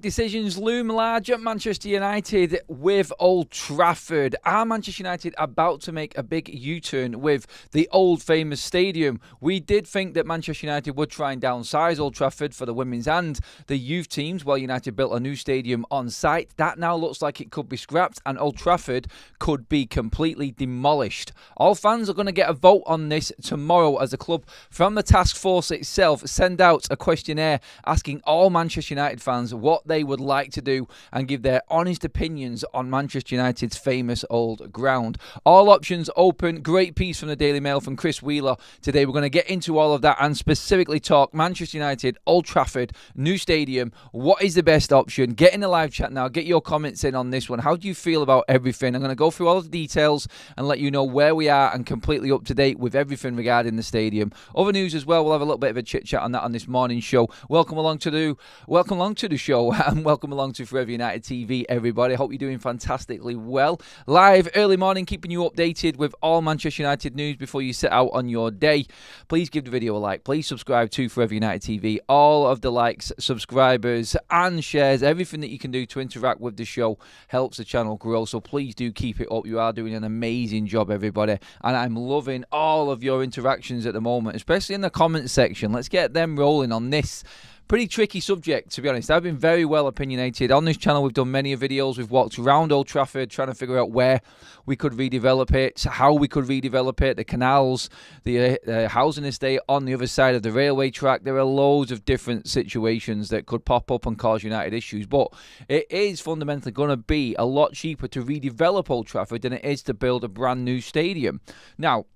decisions loom large at Manchester United with Old Trafford. Are Manchester United about to make a big U-turn with the old famous stadium? We did think that Manchester United would try and downsize Old Trafford for the women's and the youth teams while United built a new stadium on site. That now looks like it could be scrapped and Old Trafford could be completely demolished. All fans are going to get a vote on this tomorrow as the club from the task force itself send out a questionnaire asking all Manchester United fans what they would like to do and give their honest opinions on Manchester United's famous old ground. All options open. Great piece from the Daily Mail from Chris Wheeler today. We're going to get into all of that and specifically talk Manchester United, Old Trafford, new stadium. What is the best option? Get in the live chat now. Get your comments in on this one. How do you feel about everything? I'm going to go through all of the details and let you know where we are and completely up to date with everything regarding the stadium. Other news as well. We'll have a little bit of a chit chat on that on this morning's show. Welcome along to the show and welcome along to Forever United TV, everybody. Hope you're doing fantastically well. Live early morning, keeping you updated with all Manchester United news before you set out on your day. Please give the video a like. Please subscribe to Forever United TV. All of the likes, subscribers and shares, everything that you can do to interact with the show helps the channel grow. So please do keep it up. You are doing an amazing job, everybody. And I'm loving all of your interactions at the moment, especially in the comment section. Let's get them rolling on this pretty tricky subject, to be honest. I've been very well opinionated. On this channel, we've done many videos. We've walked around Old Trafford trying to figure out where we could redevelop it, how we could redevelop it, the canals, the housing estate on the other side of the railway track. There are loads of different situations that could pop up and cause United issues, but it is fundamentally going to be a lot cheaper to redevelop Old Trafford than it is to build a brand new stadium. Now,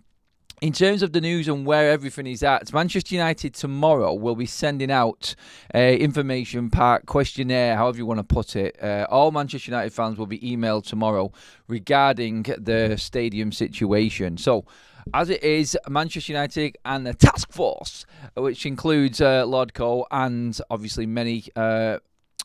in terms of the news and where everything is at, Manchester United tomorrow will be sending out information pack, questionnaire, however you want to put it. All Manchester United fans will be emailed tomorrow regarding the stadium situation. So, as it is, Manchester United and the task force, which includes Lodco and obviously many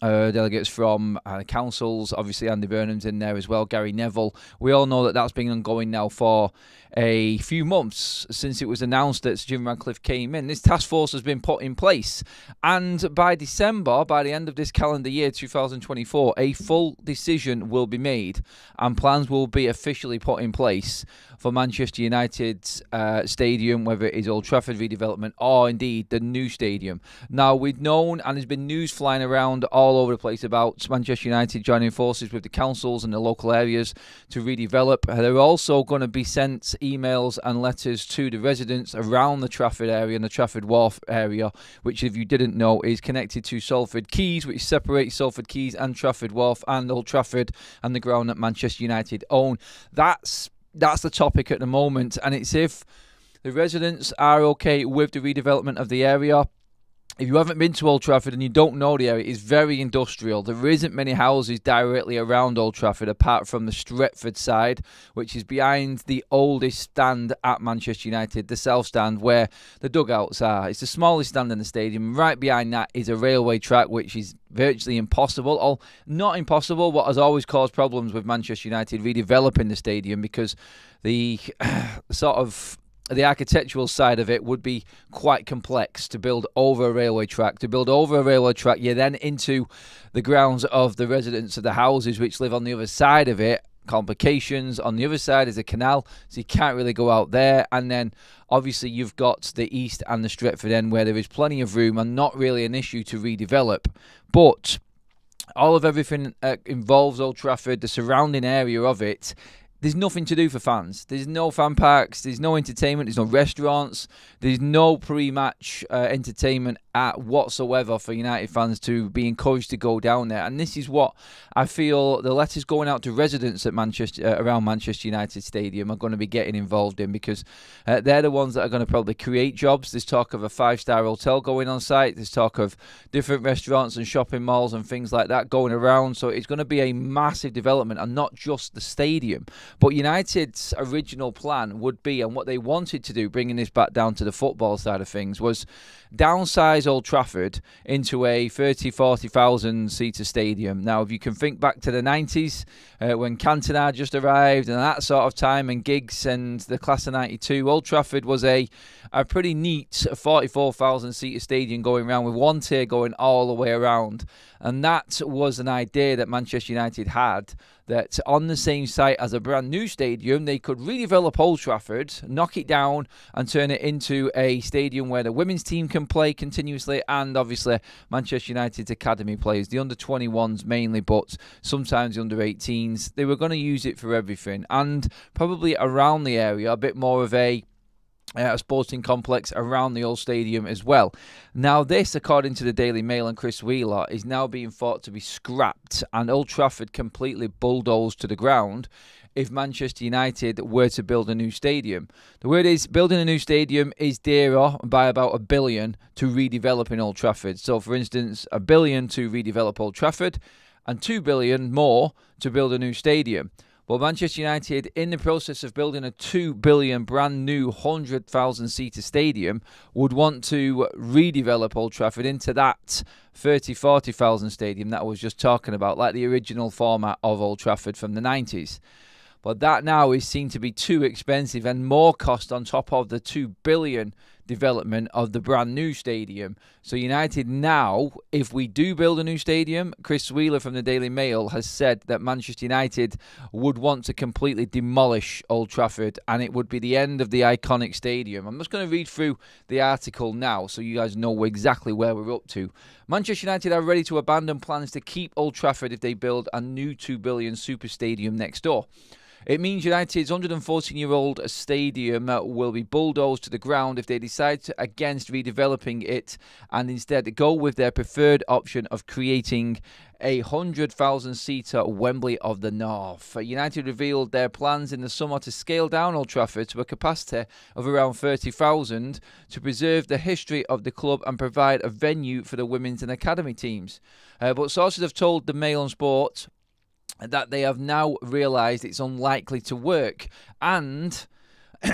delegates from councils, obviously Andy Burnham's in there as well, Gary Neville. We all know that that's been ongoing now for a few months since it was announced that Jim Ratcliffe came in. This task force has been put in place, and by December, by the end of this calendar year 2024, a full decision will be made and plans will be officially put in place for Manchester United's stadium, whether it is Old Trafford redevelopment or indeed the new stadium. Now, we've known and there's been news flying around all over the place about Manchester United joining forces with the councils and the local areas to redevelop. They're also going to be sent emails and letters to the residents around the Trafford area and the Trafford Wharf area, which, if you didn't know, is connected to Salford Quays, which separates Salford Quays and Trafford Wharf and Old Trafford and the ground that Manchester United own. That's the topic at the moment, and it's if the residents are okay with the redevelopment of the area. If you haven't been to Old Trafford and you don't know the area, it's very industrial. There isn't many houses directly around Old Trafford apart from the Stretford side, which is behind the oldest stand at Manchester United, the South Stand, where the dugouts are. It's the smallest stand in the stadium. Right behind that is a railway track, which is virtually impossible, or not impossible, but has always caused problems with Manchester United redeveloping the stadium because the the architectural side of it would be quite complex to build over a railway track. To build over a railway track, you're then into the grounds of the residents of the houses which live on the other side of it. Complications. On the other side is a canal, so you can't really go out there. And then obviously you've got the east and the Stretford end where there is plenty of room and not really an issue to redevelop. But all of everything involves Old Trafford, the surrounding area of it. There's nothing to do for fans. There's no fan parks. There's no entertainment. There's no restaurants. There's no pre-match entertainment whatsoever for United fans to be encouraged to go down there. And this is what I feel the letters going out to residents at around Manchester United Stadium are going to be getting involved in, because they're the ones that are going to probably create jobs. There's talk of a 5-star hotel going on site. There's talk of different restaurants and shopping malls and things like that going around. So it's going to be a massive development, and not just the stadium. But United's original plan would be, and what they wanted to do, bringing this back down to the football side of things, was downsize Old Trafford into a 40,000 seater stadium. Now, if you can think back to the 90s, when Cantona just arrived and that sort of time, and Giggs and the class of 92, Old Trafford was a pretty neat 44,000 seater stadium going around, with one tier going all the way around. And that was an idea that Manchester United had, that on the same site as a brand new stadium, they could redevelop Old Trafford, knock it down and turn it into a stadium where the women's team can play continuously, and obviously Manchester United's academy players, the under-21s mainly, but sometimes the under-18s. They were going to use it for everything, and probably around the area, a bit more of a sporting complex around the old stadium as well. Now this, according to the Daily Mail and Chris Wheeler, is now being thought to be scrapped and Old Trafford completely bulldozed to the ground if Manchester United were to build a new stadium. The word is, building a new stadium is dearer by about $1 billion to redeveloping Old Trafford. So for instance, $1 billion to redevelop Old Trafford and $2 billion more to build a new stadium. Well, Manchester United, in the process of building a $2 billion brand new 100,000-seater stadium, would want to redevelop Old Trafford into that 40,000 stadium that I was just talking about, like the original format of Old Trafford from the 90s. But that now is seen to be too expensive and more cost on top of the $2 billion development of the brand new stadium. So United now, if we do build a new stadium, Chris Wheeler from the Daily Mail has said that Manchester United would want to completely demolish Old Trafford, and it would be the end of the iconic stadium. I'm just going to read through the article now so you guys know exactly where we're up to. Manchester United are ready to abandon plans to keep Old Trafford if they build a new $2 billion super stadium next door. It means United's 114-year-old stadium will be bulldozed to the ground if they decide against redeveloping it and instead go with their preferred option of creating a 100,000-seater Wembley of the North. United revealed their plans in the summer to scale down Old Trafford to a capacity of around 30,000 to preserve the history of the club and provide a venue for the women's and academy teams. But sources have told the Mail on Sport that they have now realised it's unlikely to work, and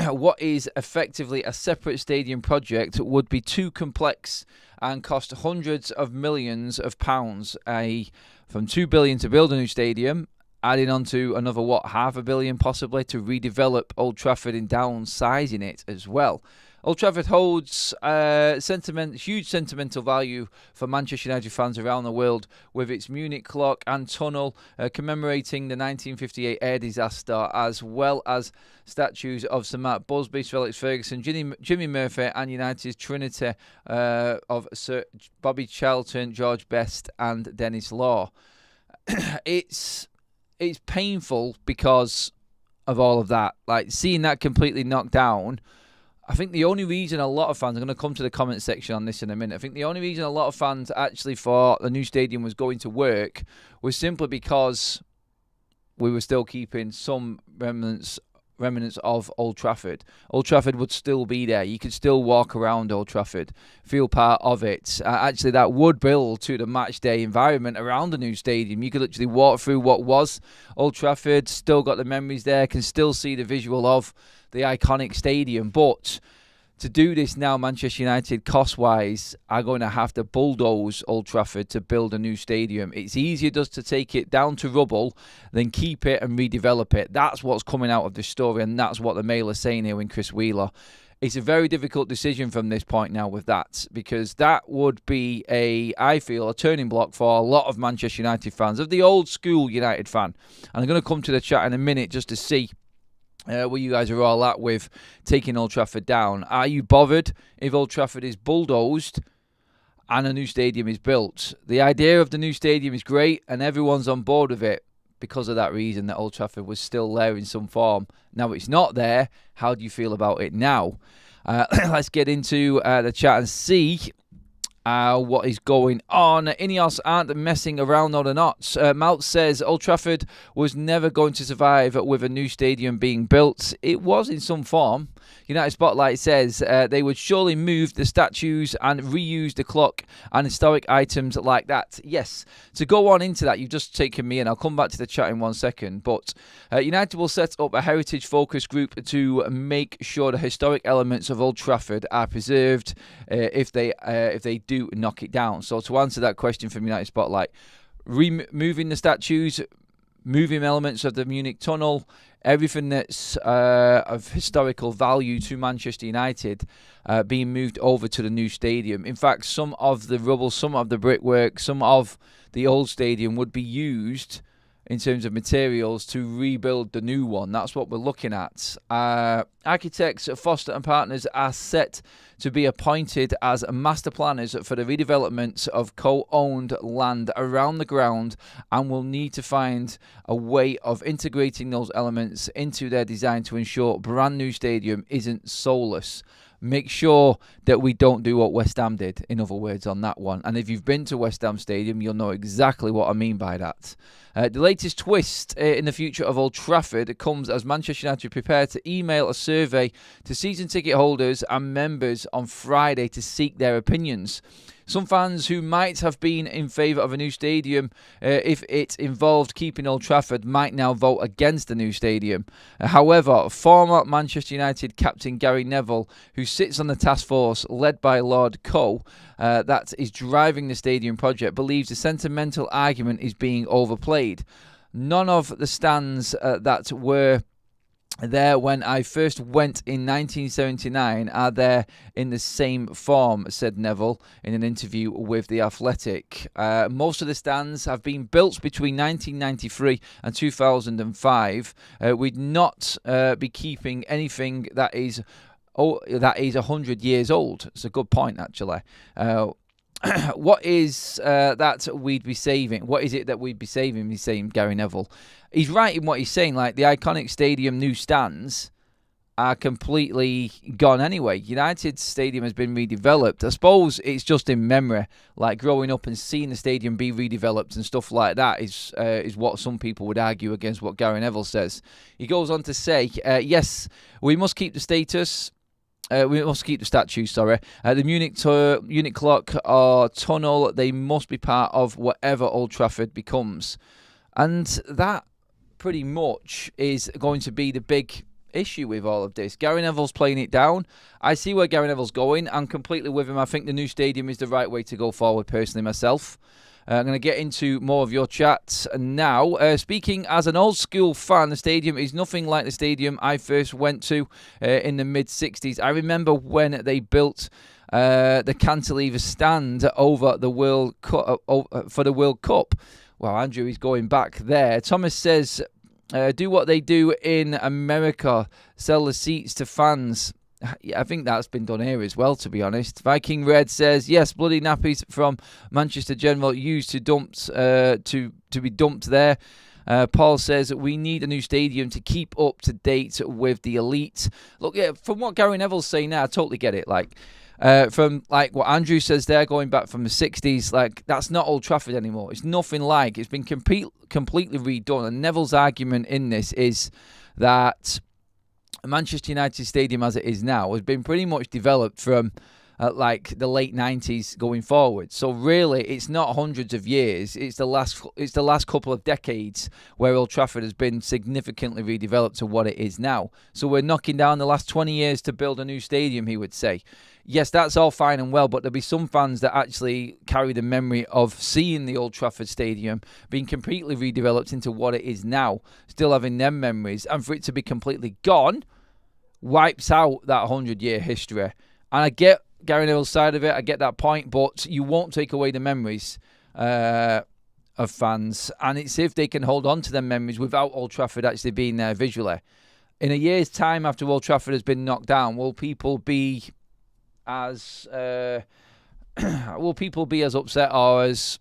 what is effectively a separate stadium project would be too complex and cost hundreds of millions of pounds. From $2 billion to build a new stadium, adding on to another, $500 million possibly to redevelop Old Trafford and downsizing it as well. Old Trafford holds huge sentimental value for Manchester United fans around the world, with its Munich clock and tunnel commemorating the 1958 air disaster, as well as statues of Sir Matt Busby, Sir Alex Ferguson, Jimmy Murphy, and United's trinity of Sir Bobby Charlton, George Best, and Dennis Law. It's painful because of all of that. Like, seeing that completely knocked down. I think the only reason a lot of fans, I'm going to come to the comment section on this in a minute, I think the only reason a lot of fans actually thought the new stadium was going to work was simply because we were still keeping some remnants of Old Trafford. Old Trafford would still be there. You could still walk around Old Trafford, feel part of it. Actually, that would build to the match day environment around the new stadium. You could literally walk through what was Old Trafford, still got the memories there, can still see the visual of the iconic stadium. But to do this now, Manchester United, cost-wise, are going to have to bulldoze Old Trafford to build a new stadium. It's easier just to take it down to rubble than keep it and redevelop it. That's what's coming out of this story, and that's what the Mail is saying here in Chris Wheeler. It's a very difficult decision from this point now with that, because that would be I feel, a turning block for a lot of Manchester United fans, of the old school United fan. And I'm going to come to the chat in a minute just to see where you guys are all at with taking Old Trafford down. Are you bothered if Old Trafford is bulldozed and a new stadium is built? The idea of the new stadium is great and everyone's on board with it because of that reason, that Old Trafford was still there in some form. Now it's not there. How do you feel about it now? Let's get into the chat and see what is going on. Ineos aren't messing around, no, they're not. Malt says Old Trafford was never going to survive with a new stadium being built. It was in some form. United Spotlight says they would surely move the statues and reuse the clock and historic items like that. Yes, to go on into that, you've just taken me in. I'll come back to the chat in 1 second. But United will set up a heritage focus group to make sure the historic elements of Old Trafford are preserved if they do knock it down. So to answer that question from United Spotlight, removing the statues, moving elements of the Munich tunnel, everything that's of historical value to Manchester United being moved over to the new stadium. In fact, some of the rubble, some of the brickwork, some of the old stadium would be used in terms of materials to rebuild the new one. That's what we're looking at. Architects at Foster and Partners are set to be appointed as master planners for the redevelopment of co-owned land around the ground, and will need to find a way of integrating those elements into their design to ensure brand new stadium isn't soulless. Make sure that we don't do what West Ham did, in other words, on that one. And if you've been to West Ham Stadium, you'll know exactly what I mean by that. The latest twist in the future of Old Trafford comes as Manchester United prepare to email a survey to season ticket holders and members on Friday to seek their opinions. Some fans who might have been in favour of a new stadium if it involved keeping Old Trafford might now vote against the new stadium. However, former Manchester United captain Gary Neville, who sits on the task force led by Lord Coe that is driving the stadium project, believes the sentimental argument is being overplayed. None of the stands that were there when I first went in 1979 are there in the same form, said Neville in an interview with The Athletic. Most of the stands have been built between 1993 and 2005. We'd not be keeping anything that is 100 years old. It's a good point, actually. What is that we'd be saving? What is it that we'd be saving? He's saying, Gary Neville. He's right in what he's saying. Like, the iconic stadium new stands are completely gone anyway. United Stadium has been redeveloped. I suppose it's just in memory. Like, growing up and seeing the stadium be redeveloped and stuff like that is what some people would argue against what Gary Neville says. He goes on to say, yes, we must keep the status. We must keep the statue, sorry. The Munich clock or tunnel, they must be part of whatever Old Trafford becomes. And that pretty much is going to be the big issue with all of this. Gary Neville's playing it down. I see where Gary Neville's going. I'm completely with him. I think the new stadium is the right way to go forward, personally, myself. I'm going to get into more of your chats now. Speaking as an old school fan, the stadium is nothing like the stadium I first went to in the mid-60s. I remember when they built the cantilever stand over the World Cup, for the World Cup. Well, Andrew is going back there. Thomas says, do what they do in America, sell the seats to fans. I think that's been done here as well, to be honest. Viking Red says, yes, bloody nappies from Manchester General used to be dumped there. Paul says, we need a new stadium to keep up to date with the elite. Look, yeah, from what Gary Neville's saying now, I totally get it. Like, from like what Andrew says there, going back from the 60s, like, that's not Old Trafford anymore. It's nothing like. It's been completely redone. And Neville's argument in this is that Manchester United Stadium as it is now has been pretty much developed from like the late 90s going forward. So really, it's not hundreds of years. It's the last couple of decades where Old Trafford has been significantly redeveloped to what it is now. So we're knocking down the last 20 years to build a new stadium, he would say. Yes, that's all fine and well, but there'll be some fans that actually carry the memory of seeing the Old Trafford Stadium being completely redeveloped into what it is now, still having them memories, and for it to be completely gone wipes out that 100-year history. And I get Gary Neville's side of it, I get that point, but you won't take away the memories of fans, and it's if they can hold on to them memories without Old Trafford actually being there visually. In a year's time after Old Trafford has been knocked down, will people be as upset or as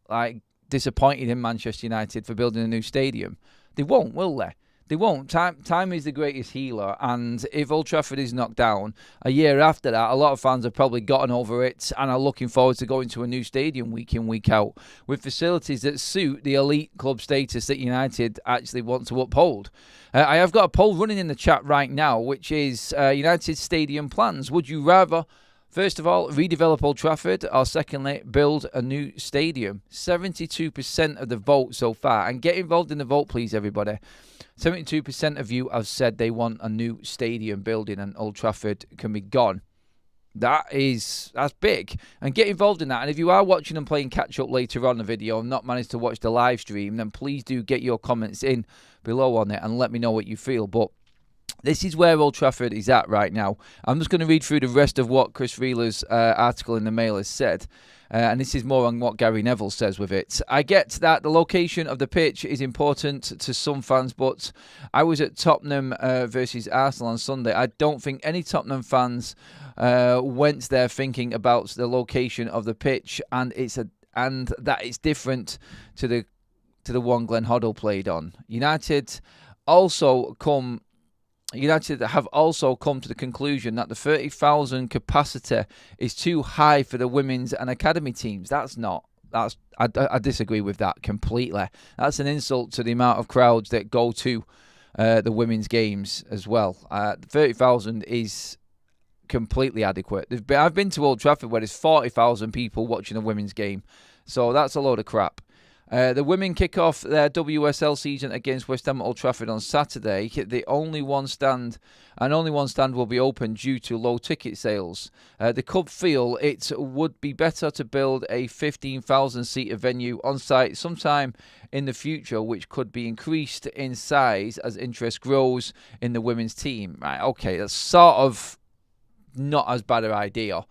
like disappointed in Manchester United for building a new stadium? They won't, will they? They won't. Time is the greatest healer, and if Old Trafford is knocked down, a year after that, a lot of fans have probably gotten over it and are looking forward to going to a new stadium week in, week out, with facilities that suit the elite club status that United actually want to uphold. I have got a poll running in the chat right now, which is United Stadium plans. Would you rather, first of all, redevelop Old Trafford, or secondly, build a new stadium? 72% of the vote so far. And get involved in the vote, please, everybody. 72% of you have said they want a new stadium building and Old Trafford can be gone. That's big, and get involved in that. And if you are watching and playing catch up later on the video and not managed to watch the live stream, then please do get your comments in below on it and let me know what you feel. But this is where Old Trafford is at right now. I'm just going to read through the rest of what Chris Reeler's article in the Mail has said. And this is more on what Gary Neville says with it. I get that the location of the pitch is important to some fans, but I was at Tottenham versus Arsenal on Sunday. I don't think any Tottenham fans went there thinking about the location of the pitch, and that it's different to the one Glenn Hoddle played on. United have also come to the conclusion that the 30,000 capacity is too high for the women's and academy teams. I disagree with that completely. That's an insult to the amount of crowds that go to the women's games as well. 30,000 is completely adequate. I've been to Old Trafford where there's 40,000 people watching a women's game, so that's a load of crap. The women kick off their WSL season against West Ham at Old Trafford on Saturday. Only one stand will be open due to low ticket sales. The club feel it would be better to build a 15,000-seater venue on site sometime in the future, which could be increased in size as interest grows in the women's team. Right, okay, that's sort of not as bad an idea.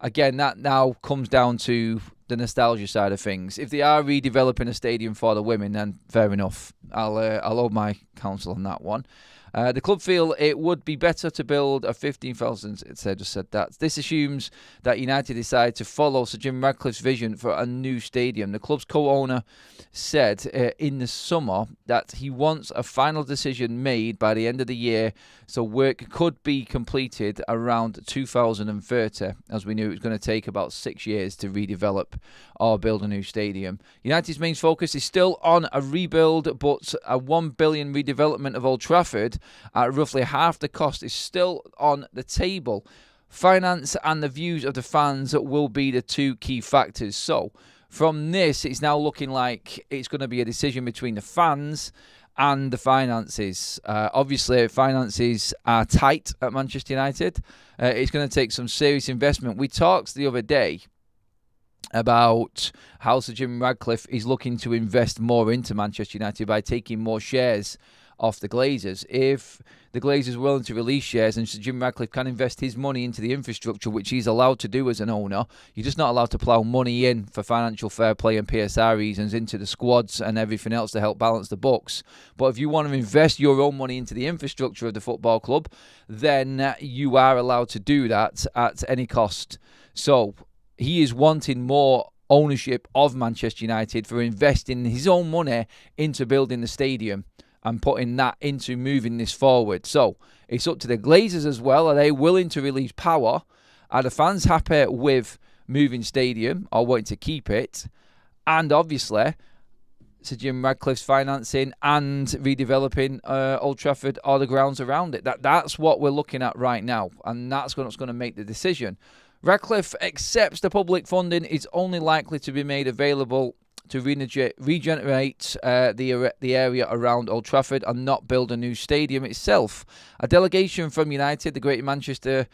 Again, that now comes down to the nostalgia side of things. If they are redeveloping a stadium for the women, then fair enough. I'll hold my counsel on that one. The club feel it would be better to build a 15,000. Just said that. This assumes that United decide to follow Sir Jim Ratcliffe's vision for a new stadium. The club's co-owner said in the summer that he wants a final decision made by the end of the year, so work could be completed around 2030, as we knew it was going to take about 6 years to redevelop or build a new stadium. United's main focus is still on a rebuild, but a $1 billion redevelopment of Old Trafford at roughly half the cost is still on the table. Finance and the views of the fans will be the two key factors. So from this, it's now looking like it's going to be a decision between the fans and the finances. Obviously, finances are tight at Manchester United. It's going to take some serious investment. We talked the other day about how Sir Jim Ratcliffe is looking to invest more into Manchester United by taking more shares off the Glazers. If the Glazers are willing to release shares and Sir Jim Ratcliffe can invest his money into the infrastructure, which he's allowed to do as an owner, you're just not allowed to plough money in for financial fair play and PSR reasons into the squads and everything else to help balance the books. But if you want to invest your own money into the infrastructure of the football club, then you are allowed to do that at any cost. So he is wanting more ownership of Manchester United for investing his own money into building the stadium and putting that into moving this forward. So it's up to the Glazers as well. Are they willing to release power? Are the fans happy with moving stadium or wanting to keep it? And obviously, Sir Jim Ratcliffe's financing and redeveloping Old Trafford or the grounds around it. That's what we're looking at right now, and that's what's going to make the decision. Ratcliffe accepts the public funding is only likely to be made available to regenerate the area around Old Trafford and not build a new stadium itself. A delegation from United, the Greater Manchester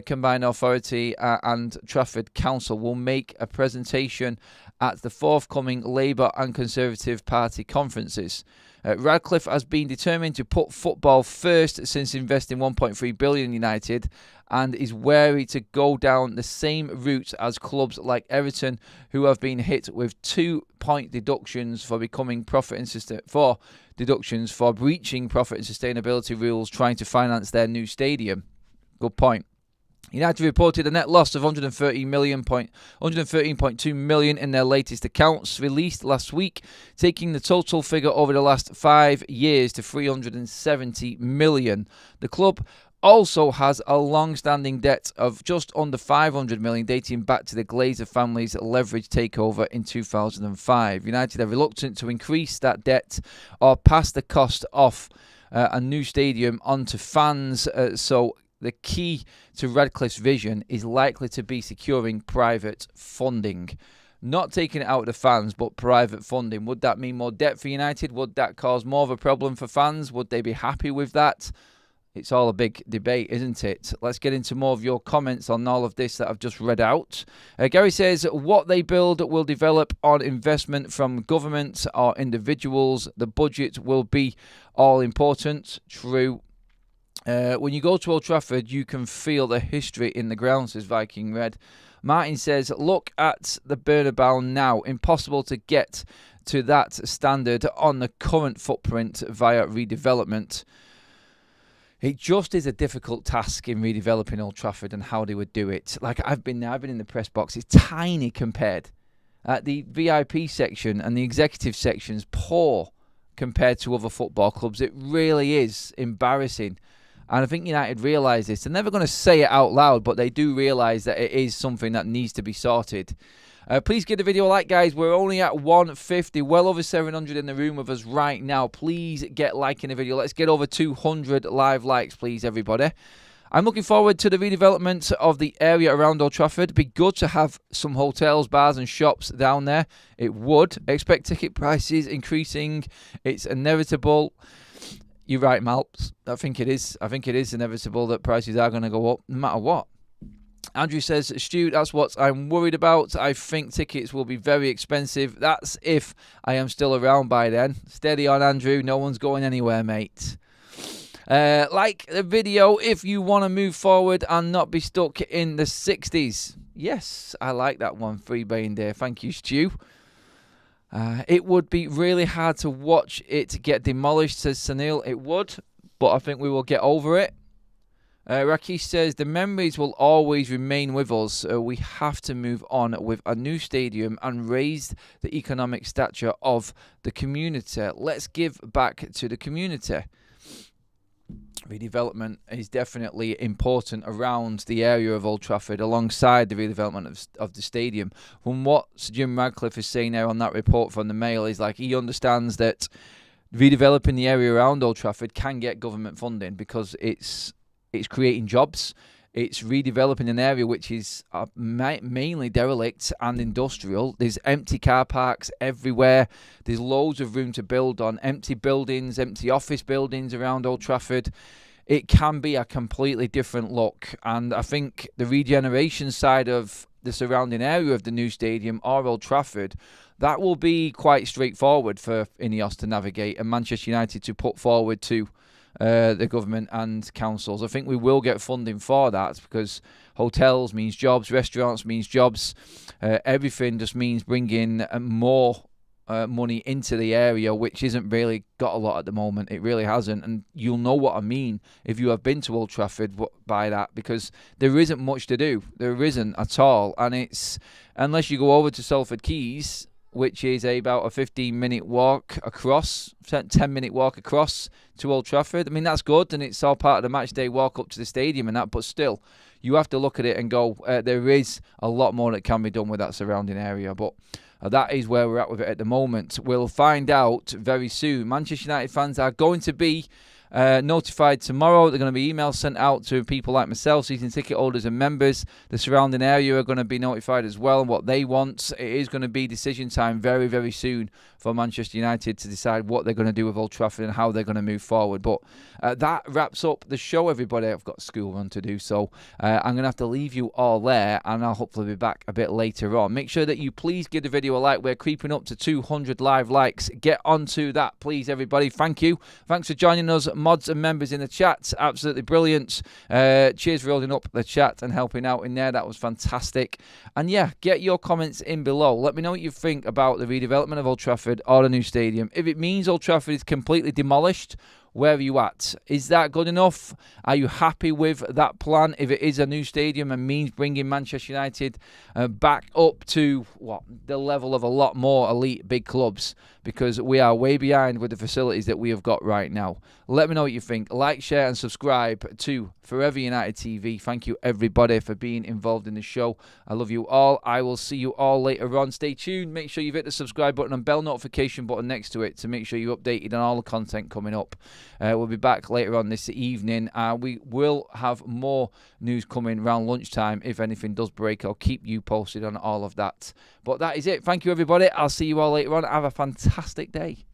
Combined Authority and Trafford Council will make a presentation at the forthcoming Labour and Conservative Party conferences. Ratcliffe has been determined to put football first since investing $1.3 billion in United, and is wary to go down the same route as clubs like Everton, who have been hit with 2-point deductions for breaching profit and sustainability rules trying to finance their new stadium. Good point. United reported a net loss of $113.2 million in their latest accounts released last week, taking the total figure over the last 5 years to $370 million. The club also has a long-standing debt of just under $500 million, dating back to the Glazer family's leverage takeover in 2005. United are reluctant to increase that debt or pass the cost of a new stadium onto fans, so the key to Ratcliffe's vision is likely to be securing private funding. Not taking it out of the fans, but private funding. Would that mean more debt for United? Would that cause more of a problem for fans? Would they be happy with that? It's all a big debate, isn't it? Let's get into more of your comments on all of this that I've just read out. Gary says, what they build will develop on investment from governments or individuals. The budget will be all important. True. When you go to Old Trafford, you can feel the history in the ground, says Viking Red. Martin says, look at the Bernabeu now. Impossible to get to that standard on the current footprint via redevelopment. It just is a difficult task in redeveloping Old Trafford and how they would do it. Like, I've been there, I've been in the press box. It's tiny compared. The VIP section and the executive section's poor compared to other football clubs. It really is embarrassing. And I think United realise this. They're never going to say it out loud, but they do realise that it is something that needs to be sorted. Please give the video a like, guys. We're only at 150, well over 700 in the room with us right now. Please get liking the video. Let's get over 200 live likes, please, everybody. I'm looking forward to the redevelopment of the area around Old Trafford. It'd be good to have some hotels, bars and shops down there. It would. Expect ticket prices increasing. It's inevitable. You're right, Malps. I think it is. I think it is inevitable that prices are going to go up no matter what. Andrew says, Stu, that's what I'm worried about. I think tickets will be very expensive. That's if I am still around by then. Steady on, Andrew. No one's going anywhere, mate. Like the video if you want to move forward and not be stuck in the 60s. Yes, I like that one. Free Baying Day. Thank you, Stu. It would be really hard to watch it get demolished, says Sunil. It would, but I think we will get over it. Rakesh says, the memories will always remain with us. We have to move on with a new stadium and raise the economic stature of the community. Let's give back to the community. Redevelopment is definitely important around the area of Old Trafford alongside the redevelopment of the stadium. From what Sir Jim Radcliffe is saying there on that report from the Mail is like he understands that redeveloping the area around Old Trafford can get government funding because it's creating jobs. It's redeveloping an area which is mainly derelict and industrial. There's empty car parks everywhere. There's loads of room to build on. Empty buildings, empty office buildings around Old Trafford. It can be a completely different look. And I think the regeneration side of the surrounding area of the new stadium or Old Trafford, that will be quite straightforward for Ineos to navigate and Manchester United to put forward to the government and councils. I think we will get funding for that because hotels means jobs, restaurants means jobs. Everything just means bringing more money into the area, which isn't really got a lot at the moment. It really hasn't, and you'll know what I mean if you have been to Old Trafford by that, because there isn't much to do. There isn't at all, and it's unless you go over to Salford Quays, which is about a 15-minute walk across, 10-minute walk across to Old Trafford. I mean, that's good, and it's all part of the match day walk up to the stadium and that, but still, you have to look at it and go, there is a lot more that can be done with that surrounding area, but that is where we're at with it at the moment. We'll find out very soon. Manchester United fans are going to be notified tomorrow. They're going to be emails sent out to people like myself, season ticket holders and members. The surrounding area are going to be notified as well and what they want. It is going to be decision time very, very soon for Manchester United to decide what they're going to do with Old Trafford and how they're going to move forward. But that wraps up the show, everybody. I've got a school run to do, so I'm going to have to leave you all there, and I'll hopefully be back a bit later on. Make sure that you please give the video a like. We're creeping up to 200 live likes. Get onto that, please, everybody. Thank you. Thanks for joining us, mods and members in the chat. Absolutely brilliant. Cheers for holding up the chat and helping out in there. That was fantastic. And yeah, get your comments in below. Let me know what you think about the redevelopment of Old Trafford or the new stadium. If it means Old Trafford is completely demolished, where are you at? Is that good enough? Are you happy with that plan? If it is a new stadium and means bringing Manchester United back up to the level of a lot more elite big clubs, because we are way behind with the facilities that we have got right now. Let me know what you think. Like, share and subscribe to Forever United TV. Thank you everybody for being involved in the show. I love you all. I will see you all later on. Stay tuned. Make sure you've hit the subscribe button and bell notification button next to it to make sure you're updated on all the content coming up. We'll be back later on this evening. We will have more news coming around lunchtime. If anything does break, I'll keep you posted on all of that. But that is it. Thank you, everybody. I'll see you all later on. Have a fantastic day.